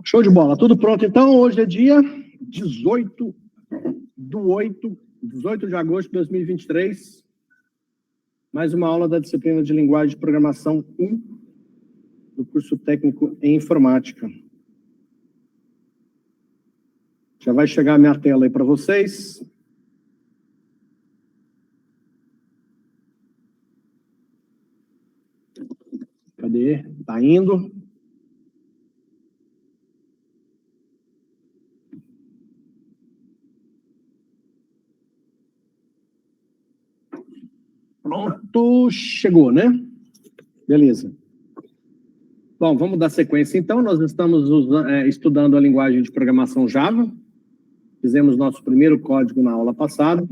Show de bola, tudo pronto então? Hoje é dia 18 de agosto de 2023. Mais uma aula da disciplina de Linguagem de Programação 1 do curso técnico em Informática. Já vai chegar a minha tela aí para vocês. Cadê? Tá indo. Pronto, chegou, né? Beleza. Bom, vamos dar sequência então. Nós estamos estudando a linguagem de programação Java. Fizemos nosso primeiro código na aula passada.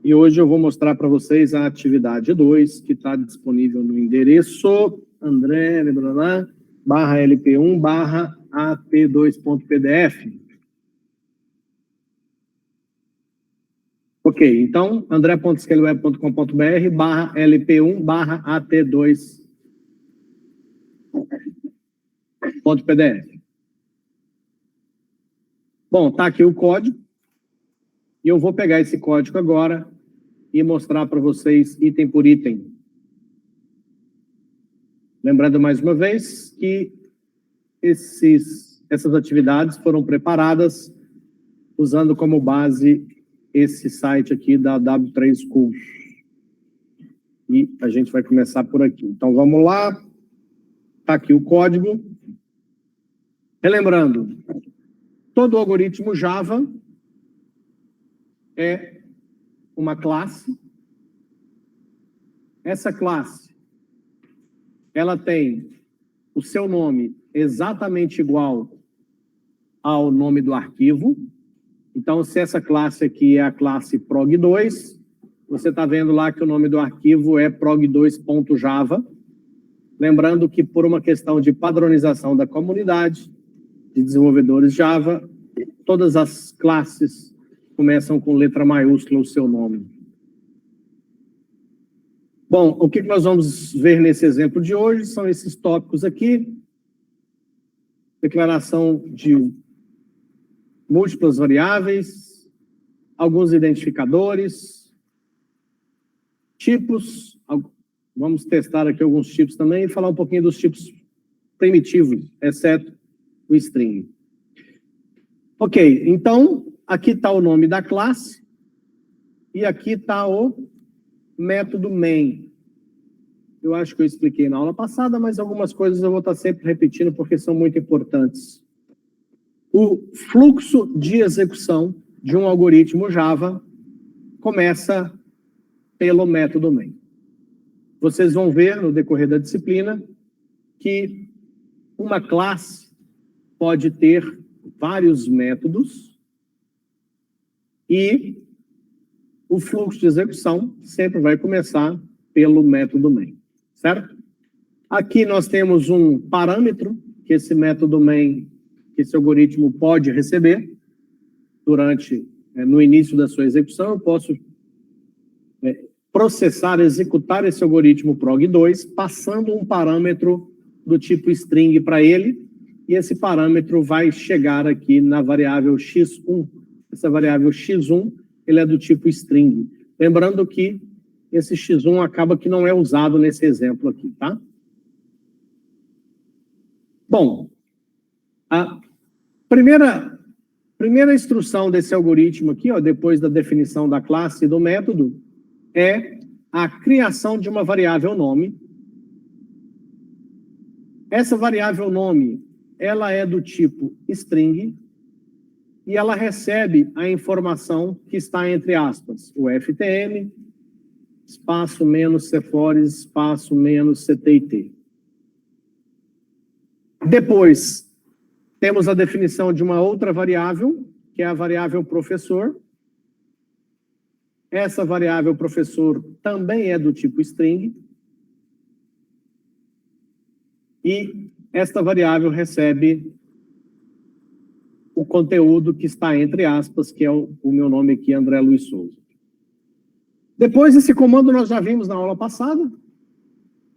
E hoje eu vou mostrar para vocês a atividade 2, que está disponível no endereço andré_lp1/at2.pdf. Ok, então, andré.scaleweb.com.br/lp1/at2.pdf. Bom, tá aqui o código. E eu vou pegar esse código agora e mostrar para vocês item por item. Lembrando mais uma vez que essas atividades foram preparadas usando como base esse site aqui da W3 Schools. E a gente vai começar por aqui. Então, vamos lá. Está aqui o código. Relembrando, todo algoritmo Java é uma classe. Essa classe, ela tem o seu nome exatamente igual ao nome do arquivo. Então, se essa classe aqui é a classe prog2, você está vendo lá que o nome do arquivo é prog2.java. Lembrando que por uma questão de padronização da comunidade de desenvolvedores Java, todas as classes começam com letra maiúscula o seu nome. Bom, o que nós vamos ver nesse exemplo de hoje são esses tópicos aqui. Declaração de múltiplas variáveis, alguns identificadores, tipos. Vamos testar aqui alguns tipos também e falar um pouquinho dos tipos primitivos, exceto o string. Ok, então, aqui está o nome da classe e aqui está o método main. Eu acho que eu expliquei na aula passada, mas algumas coisas eu vou estar sempre repetindo porque são muito importantes. O fluxo de execução de um algoritmo Java começa pelo método main. Vocês vão ver no decorrer da disciplina que uma classe pode ter vários métodos e o fluxo de execução sempre vai começar pelo método main, certo? Aqui nós temos um parâmetro que esse método main, que esse algoritmo pode receber no início da sua execução. Eu posso processar, executar esse algoritmo prog2, passando um parâmetro do tipo string para ele, e esse parâmetro vai chegar aqui na variável x1. Essa variável x1, ele é do tipo string. Lembrando que esse x1 acaba que não é usado nesse exemplo aqui, tá? Bom, a primeira instrução desse algoritmo aqui, ó, depois da definição da classe e do método, é a criação de uma variável nome. Essa variável nome, ela é do tipo string e ela recebe a informação que está entre aspas, o ftm, espaço menos cfores, espaço menos ctit. Depois, temos a definição de uma outra variável, que é a variável professor. Essa variável professor também é do tipo string. E esta variável recebe o conteúdo que está entre aspas, que é o meu nome aqui, André Luiz Souza. Depois, esse comando nós já vimos na aula passada.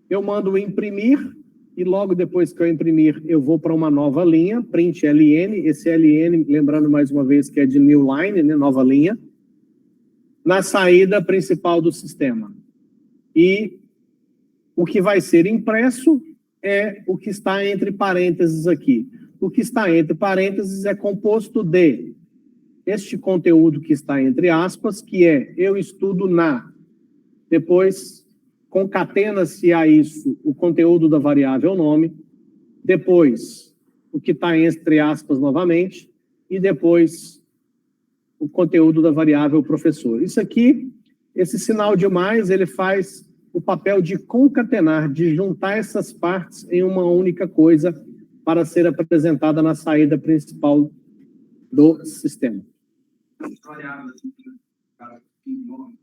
Eu mando imprimir, e logo depois que eu imprimir, eu vou para uma nova linha, print ln, esse ln, lembrando mais uma vez que é de new line, né, nova linha, na saída principal do sistema. E o que vai ser impresso é o que está entre parênteses aqui. O que está entre parênteses é composto de este conteúdo que está entre aspas, que é eu estudo na. Depois, concatena-se a isso o conteúdo da variável nome. Depois, o que está entre aspas novamente. E depois, o conteúdo da variável professor. Isso aqui, esse sinal de mais, ele faz o papel de concatenar, de juntar essas partes em uma única coisa para ser apresentada na saída principal do sistema. As variáveis, cara, tem nome,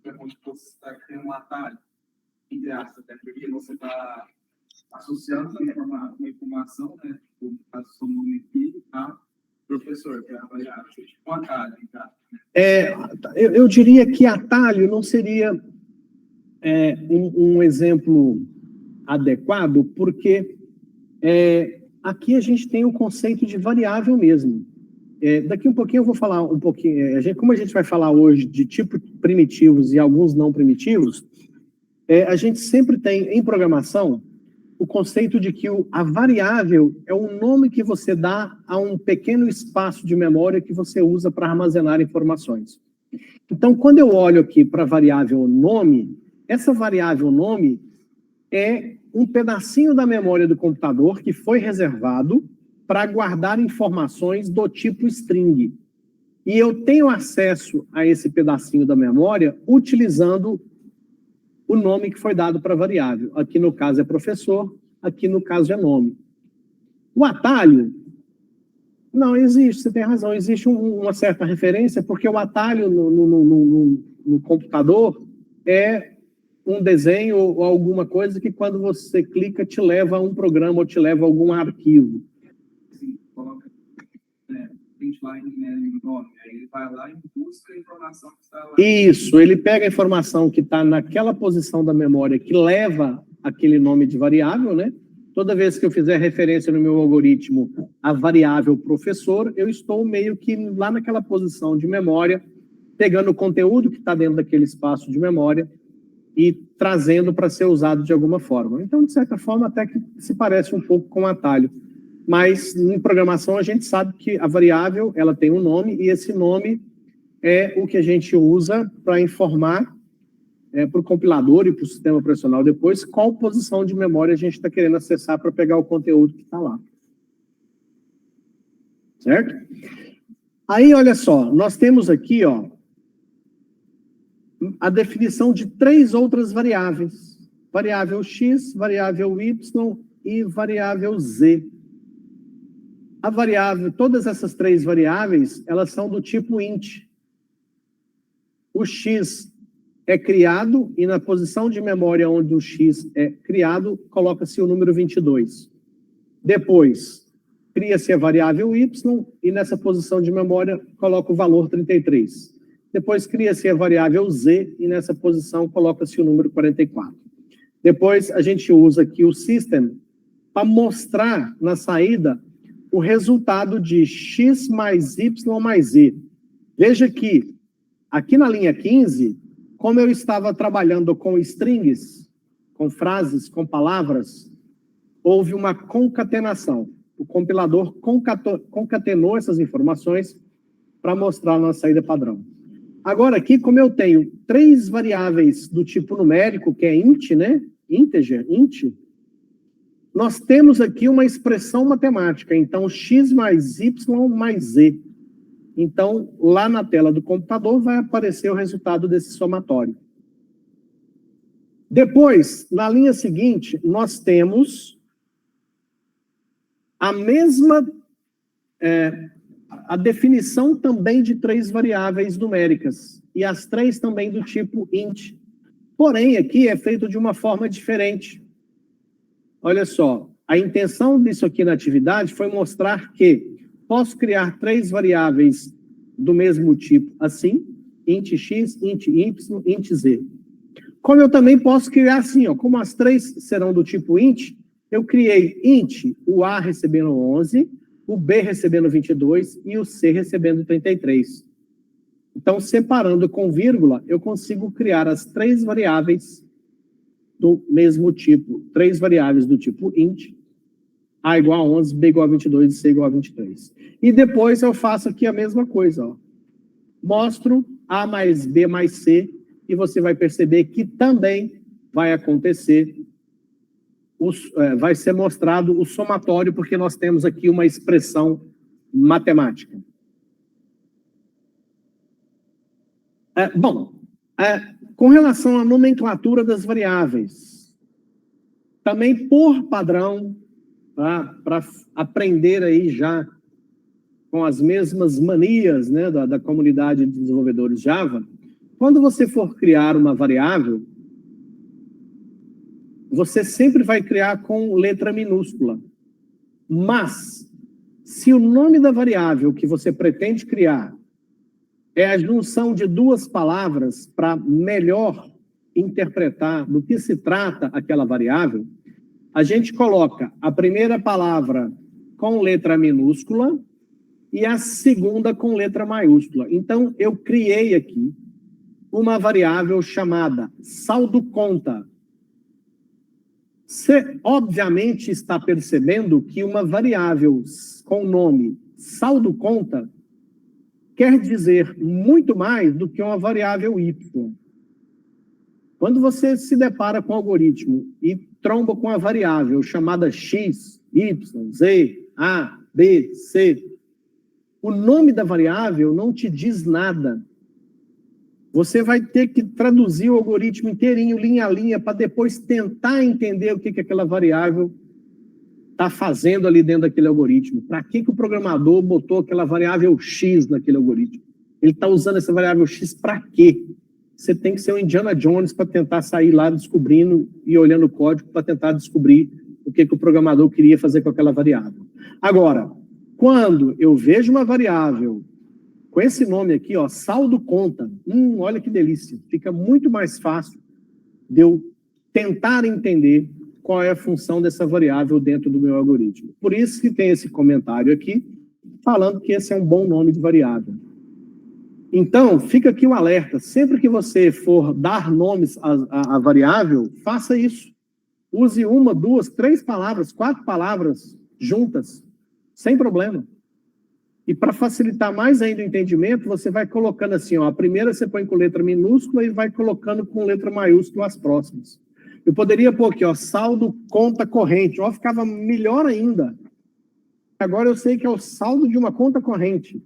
é como se você está criando um atalho, entre aspas, até porque você está associando uma informação, né, como o seu nome aqui, tá? Professor, que é a variável, tipo um atalho, tá? Eu diria que atalho não seria um exemplo adequado, porque aqui a gente tem o conceito de variável mesmo. Daqui um pouquinho eu vou falar um pouquinho, como a gente vai falar hoje de tipos primitivos e alguns não primitivos, a gente sempre tem em programação o conceito de que a variável é o nome que você dá a um pequeno espaço de memória que você usa para armazenar informações. Então, quando eu olho aqui para a variável nome, essa variável nome é um pedacinho da memória do computador que foi reservado para guardar informações do tipo string. E eu tenho acesso a esse pedacinho da memória utilizando o nome que foi dado para a variável. Aqui no caso é professor, aqui no caso é nome. O atalho, não existe, você tem razão, existe uma certa referência, porque o atalho no computador é um desenho ou alguma coisa que quando você clica te leva a um programa ou te leva a algum arquivo. Coloca print line, né, nome, aí ele vai lá e busca a informação que está lá. Isso, ele pega a informação que está naquela posição da memória que leva aquele nome de variável, né? Toda vez que eu fizer referência no meu algoritmo à variável professor, eu estou meio que lá naquela posição de memória, pegando o conteúdo que está dentro daquele espaço de memória e trazendo para ser usado de alguma forma. Então, de certa forma, até que se parece um pouco com o atalho. Mas, em programação, a gente sabe que a variável ela tem um nome, e esse nome é o que a gente usa para informar para o compilador e para o sistema operacional depois qual posição de memória a gente está querendo acessar para pegar o conteúdo que está lá. Certo? Aí, olha só, nós temos aqui a definição de 3 outras variáveis. Variável x, variável y e variável z. A variável, todas essas 3 variáveis, elas são do tipo int. O x é criado e na posição de memória onde o x é criado, coloca-se o número 22. Depois, cria-se a variável y e nessa posição de memória coloca o valor 33. Depois, cria-se a variável z e nessa posição coloca-se o número 44. Depois, a gente usa aqui o system para mostrar na saída o resultado de x mais y mais z. Veja que, aqui na linha 15, como eu estava trabalhando com strings, com frases, com palavras, houve uma concatenação. O compilador concatenou essas informações para mostrar na saída padrão. Agora aqui, como eu tenho 3 variáveis do tipo numérico, que é int, né? Integer, int, nós temos aqui uma expressão matemática. Então, x mais y mais z. Então, lá na tela do computador vai aparecer o resultado desse somatório. Depois, na linha seguinte, nós temos a mesma, a definição também de 3 variáveis numéricas, e as 3 também do tipo int. Porém, aqui é feito de uma forma diferente. Olha só, A intenção disso aqui na atividade foi mostrar que posso criar 3 variáveis do mesmo tipo assim, int x, int y, int z. Como eu também posso criar assim, ó, como as 3 serão do tipo int, eu criei int, o A recebendo 11, o B recebendo 22 e o C recebendo 33. Então, separando com vírgula, eu consigo criar as 3 variáveis do mesmo tipo, 3 variáveis do tipo int, A igual a 11, B igual a 22 e C igual a 23. E depois eu faço aqui a mesma coisa, ó. Mostro A mais B mais C, e você vai perceber que também vai acontecer, vai ser mostrado o somatório, porque nós temos aqui uma expressão matemática. Com relação à nomenclatura das variáveis, também por padrão, tá, para aprender aí já com as mesmas manias, né, da comunidade de desenvolvedores Java, quando você for criar uma variável, você sempre vai criar com letra minúscula. Mas, se o nome da variável que você pretende criar é a junção de 2 palavras para melhor interpretar do que se trata aquela variável, a gente coloca a primeira palavra com letra minúscula e a segunda com letra maiúscula. Então, eu criei aqui uma variável chamada saldo conta. Você, obviamente, está percebendo que uma variável com o nome saldo conta quer dizer muito mais do que uma variável y. Quando você se depara com o algoritmo e tromba com a variável chamada x, y, z, a, b, c, o nome da variável não te diz nada. Você vai ter que traduzir o algoritmo inteirinho, linha a linha, para depois tentar entender o que aquela variável está fazendo ali dentro daquele algoritmo. Para que o programador botou aquela variável x naquele algoritmo? Ele está usando essa variável x para quê? Você tem que ser um Indiana Jones para tentar sair lá descobrindo e olhando o código para tentar descobrir o que o programador queria fazer com aquela variável. Agora, quando eu vejo uma variável com esse nome aqui, ó, saldo conta, olha que delícia, fica muito mais fácil de eu tentar entender qual é a função dessa variável dentro do meu algoritmo. Por isso que tem esse comentário aqui, falando que esse é um bom nome de variável. Então, fica aqui um alerta, sempre que você for dar nomes à variável, faça isso. Use 1, 2, 3 palavras, 4 palavras juntas, sem problema. E para facilitar mais ainda o entendimento, você vai colocando assim, ó, a primeira você põe com letra minúscula e vai colocando com letra maiúscula as próximas. Eu poderia pôr aqui, ó, saldo conta corrente, ó, ficava melhor ainda. Agora eu sei que é o saldo de uma conta corrente.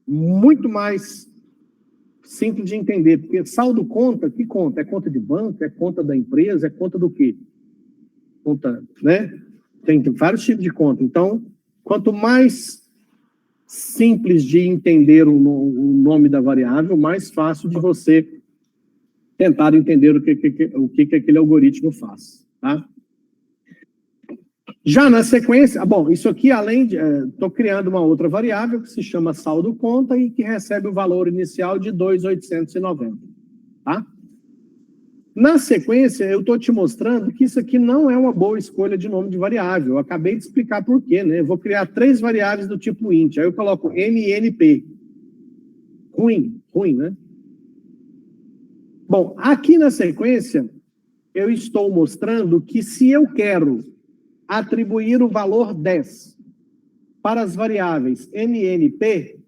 Muito mais simples de entender, porque saldo conta, que conta? É conta de banco, é conta da empresa, é conta do quê? Conta, né? Tem vários tipos de conta. Então, quanto mais simples de entender o nome da variável, mais fácil de você tentar entender o que aquele algoritmo faz, tá? Já na sequência, bom, isso aqui além de, estou criando uma outra variável que se chama saldo conta e que recebe o valor inicial de 2.890, tá? Na sequência, eu estou te mostrando que isso aqui não é uma boa escolha de nome de variável. Eu acabei de explicar por quê, né? Eu vou criar 3 variáveis do tipo int. Aí eu coloco MNP. Ruim, né? Bom, aqui na sequência, eu estou mostrando que se eu quero atribuir o valor 10 para as variáveis MNP,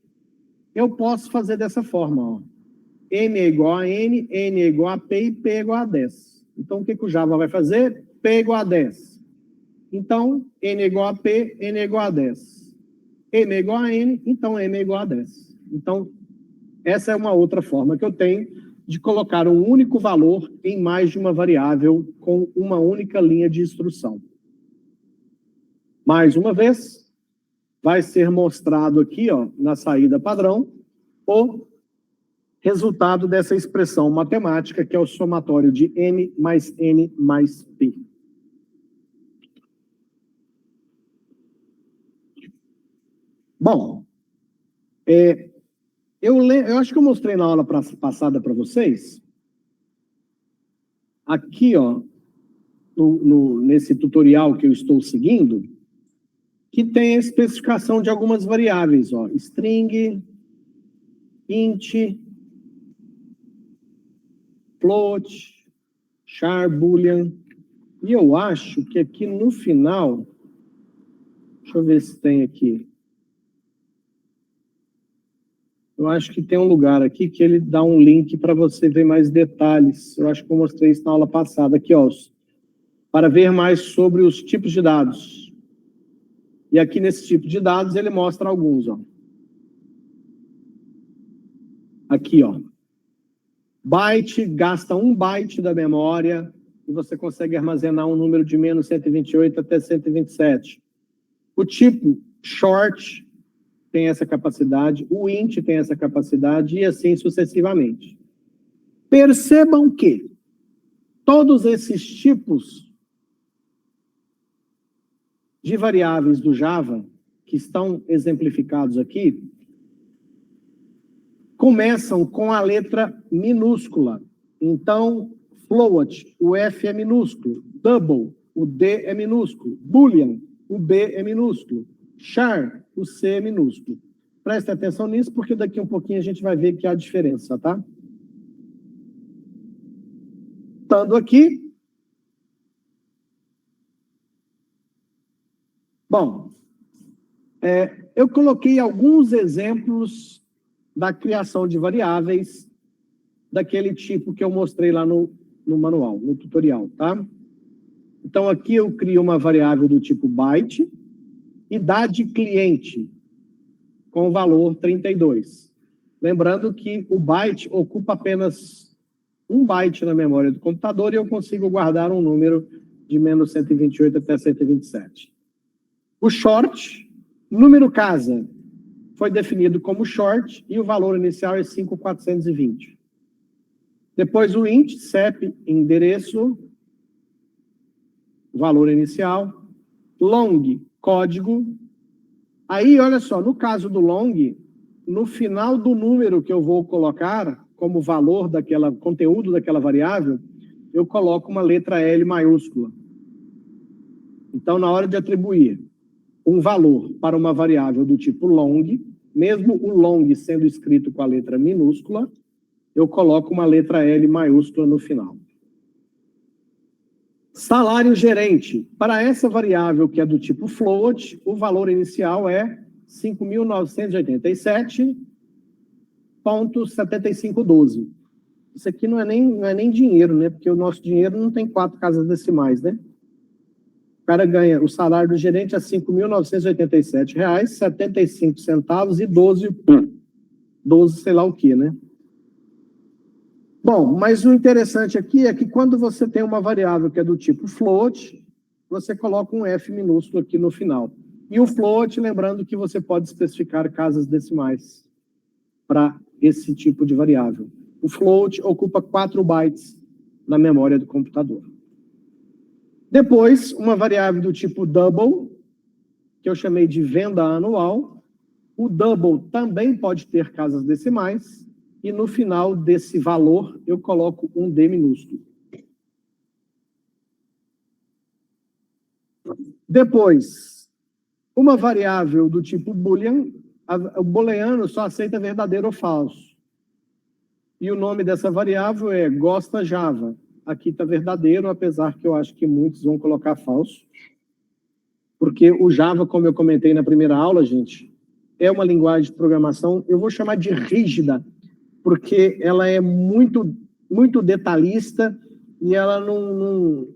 eu posso fazer dessa forma, ó. M é igual a N, N é igual a P e P é igual a 10. Então, o que o Java vai fazer? P é igual a 10. Então, N é igual a P, N é igual a 10. M é igual a N, então M é igual a 10. Então, essa é uma outra forma que eu tenho de colocar um único valor em mais de uma variável com uma única linha de instrução. Mais uma vez, vai ser mostrado aqui, ó, na saída padrão, o resultado dessa expressão matemática, que é o somatório de N mais N mais P. Bom, eu acho que eu mostrei na aula passada para vocês, aqui, ó, nesse tutorial que eu estou seguindo, que tem a especificação de algumas variáveis, ó, string, int, float, char, boolean, e eu acho que aqui no final, deixa eu ver se tem aqui, eu acho que tem um lugar aqui que ele dá um link para você ver mais detalhes. Eu acho que eu mostrei isso na aula passada. Aqui, ó, para ver mais sobre os tipos de dados. E aqui nesse tipo de dados ele mostra alguns, ó. Aqui, ó. Byte, gasta 1 byte da memória e você consegue armazenar um número de menos 128 até 127. O tipo short tem essa capacidade, o int tem essa capacidade e assim sucessivamente. Percebam que todos esses tipos de variáveis do Java, que estão exemplificados aqui, começam com a letra minúscula. Então, float, o F é minúsculo, double, o D é minúsculo, boolean, o B é minúsculo, char, o C é minúsculo. Preste atenção nisso, porque daqui um pouquinho a gente vai ver que há diferença, tá? Estando aqui. Bom, eu coloquei alguns exemplos da criação de variáveis daquele tipo que eu mostrei lá no manual, no tutorial, tá? Então, aqui eu crio uma variável do tipo byte, idade cliente, com o valor 32. Lembrando que o byte ocupa apenas 1 byte na memória do computador e eu consigo guardar um número de menos 128 até 127. O short, número casa, foi definido como short e o valor inicial é 5.420. Depois o int, CEP, endereço, valor inicial. Long, código. Aí, olha só, no caso do long, no final do número que eu vou colocar como valor daquela, conteúdo daquela variável, eu coloco uma letra L maiúscula. Então, na hora de atribuir um valor para uma variável do tipo long, mesmo o long sendo escrito com a letra minúscula, eu coloco uma letra L maiúscula no final. Salário gerente. Para essa variável que é do tipo float, o valor inicial é 5.987,7512. Isso aqui não é nem dinheiro, né? Porque o nosso dinheiro não tem 4 casas decimais, né? O cara ganha, o salário do gerente é R$ 5.987,75 e 12 sei lá o que, né? Bom, mas o interessante aqui é que quando você tem uma variável que é do tipo float, você coloca um F minúsculo aqui no final. E o float, lembrando que você pode especificar casas decimais para esse tipo de variável. O float ocupa 4 bytes na memória do computador. Depois, uma variável do tipo double, que eu chamei de venda anual. O double também pode ter casas decimais. E no final desse valor, eu coloco um D minúsculo. Depois, uma variável do tipo boolean, o booleano só aceita verdadeiro ou falso. E o nome dessa variável é gosta Java. Aqui está verdadeiro, apesar que eu acho que muitos vão colocar falso. Porque o Java, como eu comentei na primeira aula, gente, é uma linguagem de programação, eu vou chamar de rígida, porque ela é muito, muito detalhista e ela não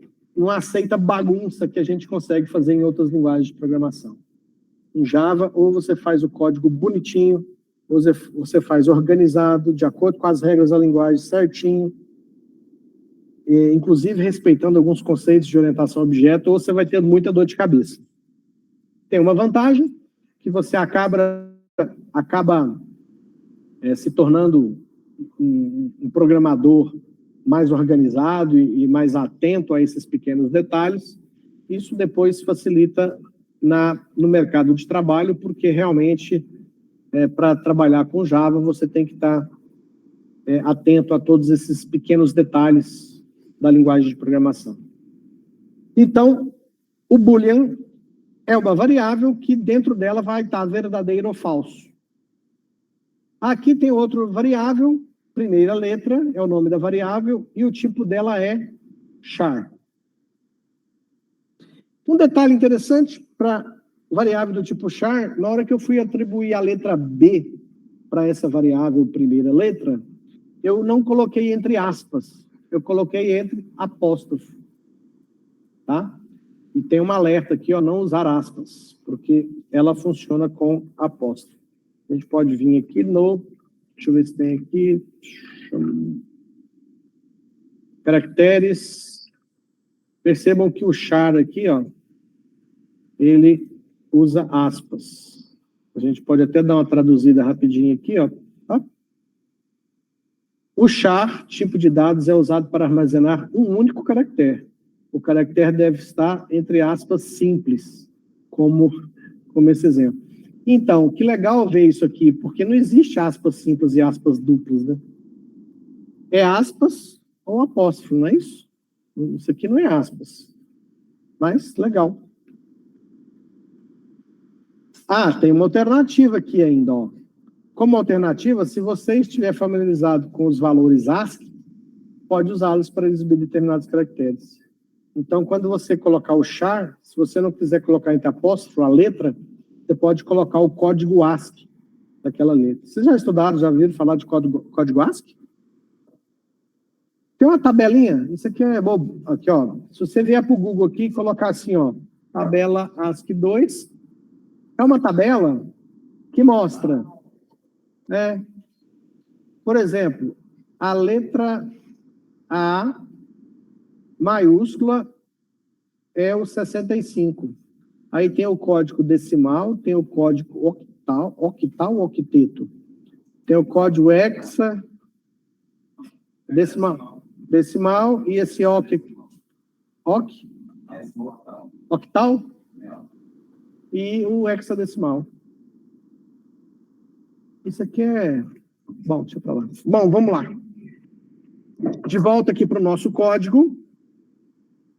aceita bagunça que a gente consegue fazer em outras linguagens de programação. Em Java, ou você faz o código bonitinho, ou você faz organizado, de acordo com as regras da linguagem, certinho, inclusive respeitando alguns conceitos de orientação a objeto, ou você vai ter muita dor de cabeça. Tem uma vantagem, que você acaba se tornando um programador mais organizado e mais atento a esses pequenos detalhes. Isso depois facilita no mercado de trabalho, porque realmente, para trabalhar com Java, você tem que estar atento a todos esses pequenos detalhes da linguagem de programação. Então, o Boolean é uma variável que dentro dela vai estar verdadeiro ou falso. Aqui tem outra variável, primeira letra é o nome da variável, e o tipo dela é char. Um detalhe interessante para variável do tipo char, na hora que eu fui atribuir a letra B para essa variável primeira letra, eu não coloquei entre aspas, eu coloquei entre apóstrofo. Tá? E tem um alerta aqui, ó, não usar aspas, porque ela funciona com apóstrofo. A gente pode vir aqui deixa eu ver se tem aqui, caracteres. Percebam que o char aqui, ó, ele usa aspas. A gente pode até dar uma traduzida rapidinho aqui, ó. O char, tipo de dados, é usado para armazenar um único caractere. O caractere deve estar entre aspas simples, como esse exemplo. Então, que legal ver isso aqui, porque não existe aspas simples e aspas duplas, né? É aspas ou apóstrofo, não é isso? Isso aqui não é aspas. Mas, legal. Tem uma alternativa aqui ainda, ó. Como alternativa, se você estiver familiarizado com os valores ASCII, pode usá-los para exibir determinados caracteres. Então, quando você colocar o char, se você não quiser colocar entre apóstrofo a letra, você pode colocar o código ASCII daquela letra. Vocês já estudaram, já ouviram falar de código ASCII? Tem uma tabelinha, isso aqui é bobo. Aqui, ó. Se você vier para o Google aqui e colocar assim, ó, tabela ASCII 2, é uma tabela que mostra, por exemplo, a letra A maiúscula é o 65. Aí tem o código decimal, tem o código octal ou octeto. Tem o código hexa, decimal e esse octal e o hexadecimal. Isso aqui é... Bom, deixa eu falar. Bom, vamos lá. De volta aqui para o nosso código.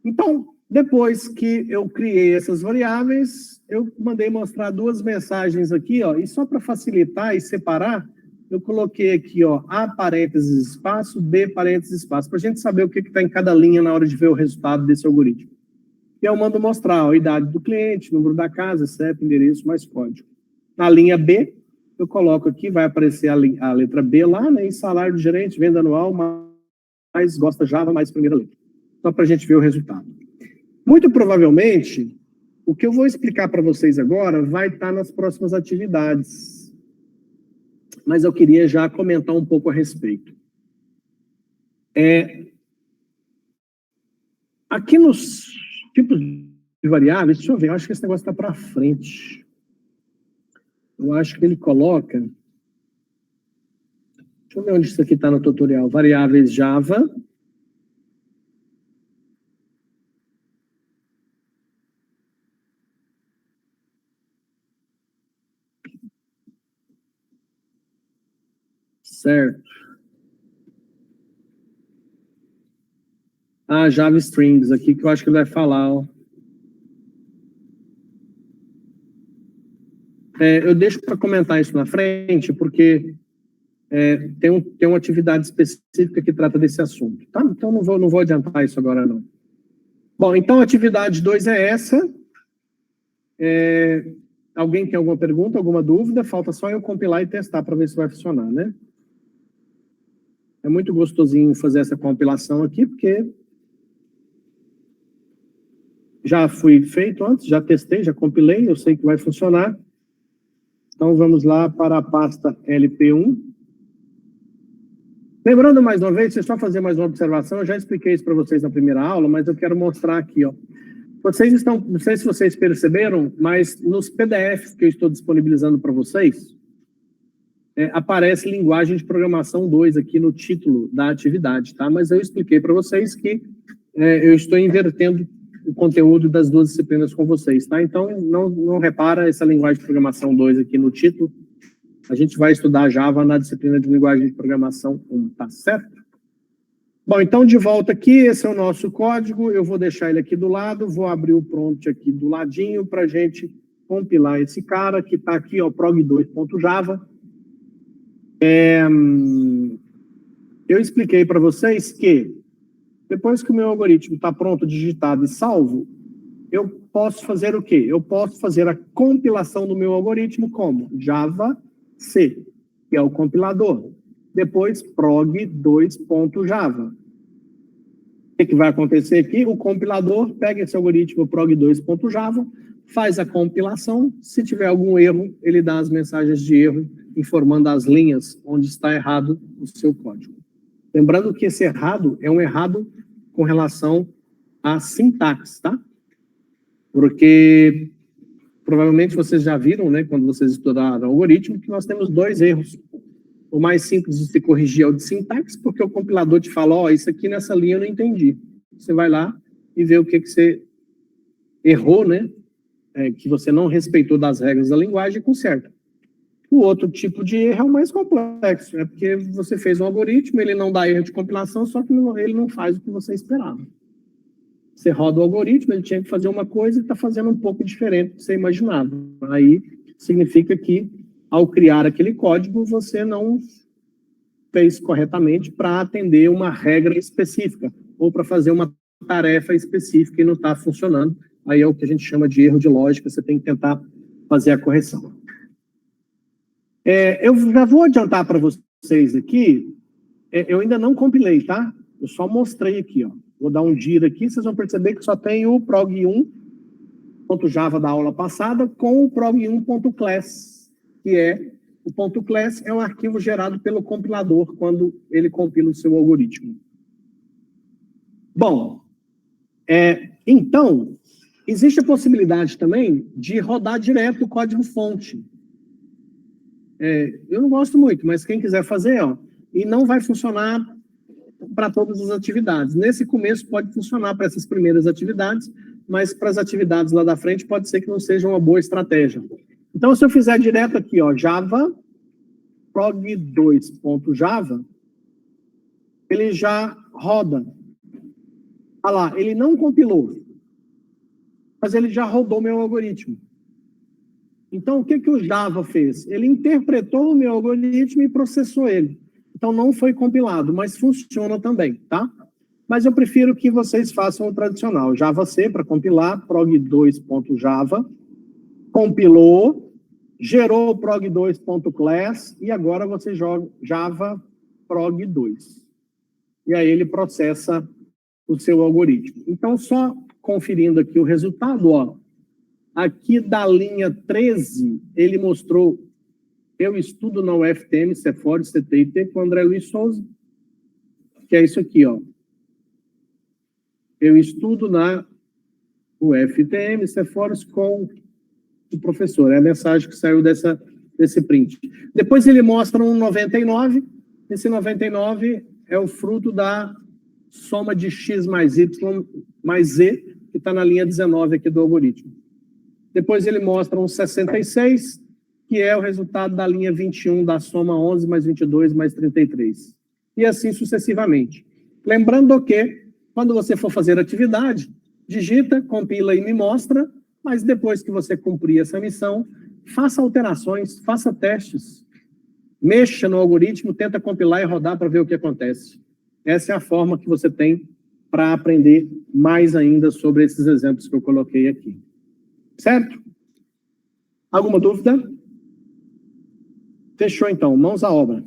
Então, depois que eu criei essas variáveis, eu mandei mostrar duas mensagens aqui, ó, e só para facilitar e separar, eu coloquei aqui, ó, A parênteses espaço, B parênteses espaço, para a gente saber o que está em cada linha na hora de ver o resultado desse algoritmo. E eu mando mostrar ó, a idade do cliente, número da casa, CEP, endereço, mais código. Na linha B, eu coloco aqui, vai aparecer a letra B lá, né, e salário do gerente, venda anual, mais gosta Java, mais primeira letra. Só para a gente ver o resultado. Muito provavelmente, o que eu vou explicar para vocês agora vai estar nas próximas atividades. Mas eu queria já comentar um pouco a respeito. Aqui nos tipos de variáveis, deixa eu ver, eu acho que esse negócio está para frente. Eu acho que ele coloca... Deixa eu ver onde isso aqui está no tutorial. Variáveis Java... Certo. Java Strings aqui, que eu acho que ele vai falar, ó. Eu deixo para comentar isso na frente, porque tem uma atividade específica que trata desse assunto, tá? Então não vou adiantar isso agora, não. Bom, então a atividade 2 é essa. Alguém tem alguma pergunta, alguma dúvida? Falta só eu compilar e testar para ver se vai funcionar, né? É muito gostosinho fazer essa compilação aqui, porque já fui feito antes, já testei, já compilei, eu sei que vai funcionar. Então, vamos lá para a pasta LP1. Lembrando mais uma vez, deixa eu só fazer mais uma observação, eu já expliquei isso para vocês na primeira aula, mas eu quero mostrar aqui, ó. Não sei se vocês perceberam, mas nos PDFs que eu estou disponibilizando para vocês, aparece linguagem de programação 2 aqui no título da atividade, tá? Mas eu expliquei para vocês que eu estou invertendo o conteúdo das duas disciplinas com vocês, tá? Então, não repara essa linguagem de programação 2 aqui no título. A gente vai estudar Java na disciplina de linguagem de programação 1, tá certo? Bom, então, de volta aqui, esse é o nosso código. Eu vou deixar ele aqui do lado, vou abrir o prompt aqui do ladinho para a gente compilar esse cara que está aqui, ó, prog2.java. Eu expliquei para vocês que depois que o meu algoritmo está pronto, digitado e salvo, eu posso fazer o quê? Eu posso fazer a compilação do meu algoritmo como Java C, que é o compilador. Depois prog2.java. O que vai acontecer aqui? O compilador pega esse algoritmo prog2.java, faz a compilação. Se tiver algum erro, ele dá as mensagens de erro, informando as linhas onde está errado o seu código. Lembrando que esse errado é um errado com relação à sintaxe, tá? Porque provavelmente vocês já viram, né, quando vocês estudaram algoritmo, que nós temos dois erros. O mais simples de se corrigir é o de sintaxe, porque o compilador te fala, ó, isso aqui nessa linha eu não entendi. Você vai lá e vê o que você errou, né? Que você não respeitou das regras da linguagem e conserta. O outro tipo de erro é o mais complexo, é porque você fez um algoritmo, ele não dá erro de compilação, só que ele não faz o que você esperava. Você roda o algoritmo, ele tinha que fazer uma coisa e está fazendo um pouco diferente do que você imaginava. Aí significa que, ao criar aquele código, você não fez corretamente para atender uma regra específica, ou para fazer uma tarefa específica e não está funcionando. Aí é o que a gente chama de erro de lógica, você tem que tentar fazer a correção. Eu já vou adiantar para vocês aqui, eu ainda não compilei, tá? Eu só mostrei aqui, ó. Vou dar um giro aqui, vocês vão perceber que só tem o prog1.java da aula passada com o prog1.class, que o .class é um arquivo gerado pelo compilador quando ele compila o seu algoritmo. Bom, então, existe a possibilidade também de rodar direto o código-fonte. Eu não gosto muito, mas quem quiser fazer, ó, e não vai funcionar para todas as atividades. Nesse começo pode funcionar para essas primeiras atividades, mas para as atividades lá da frente pode ser que não seja uma boa estratégia. Então, se eu fizer direto aqui, ó, Java, prog2.java, ele já roda. Olha lá, ele não compilou, mas ele já rodou meu algoritmo. Então, o que o Java fez? Ele interpretou o meu algoritmo e processou ele. Então, não foi compilado, mas funciona também, tá? Mas eu prefiro que vocês façam o tradicional. Java C para compilar, prog2.java, compilou, gerou o prog2.class e agora você joga Java prog2. E aí ele processa o seu algoritmo. Então, só conferindo aqui o resultado, ó. Aqui da linha 13, ele mostrou, eu estudo na UFTM, Cefor, CTIT, com o André Luiz Souza, que é isso aqui, ó. Eu estudo na UFTM, Cefor, com o professor. É a mensagem que saiu desse print. Depois ele mostra um 99, esse 99 é o fruto da soma de x mais y mais z, que está na linha 19 aqui do algoritmo. Depois ele mostra um 66, que é o resultado da linha 21, da soma 11 mais 22 mais 33. E assim sucessivamente. Lembrando que, quando você for fazer atividade, digita, compila e me mostra, mas depois que você cumprir essa missão, faça alterações, faça testes. Mexa no algoritmo, tenta compilar e rodar para ver o que acontece. Essa é a forma que você tem para aprender mais ainda sobre esses exemplos que eu coloquei aqui. Certo? Alguma dúvida? Fechou, então. Mãos à obra.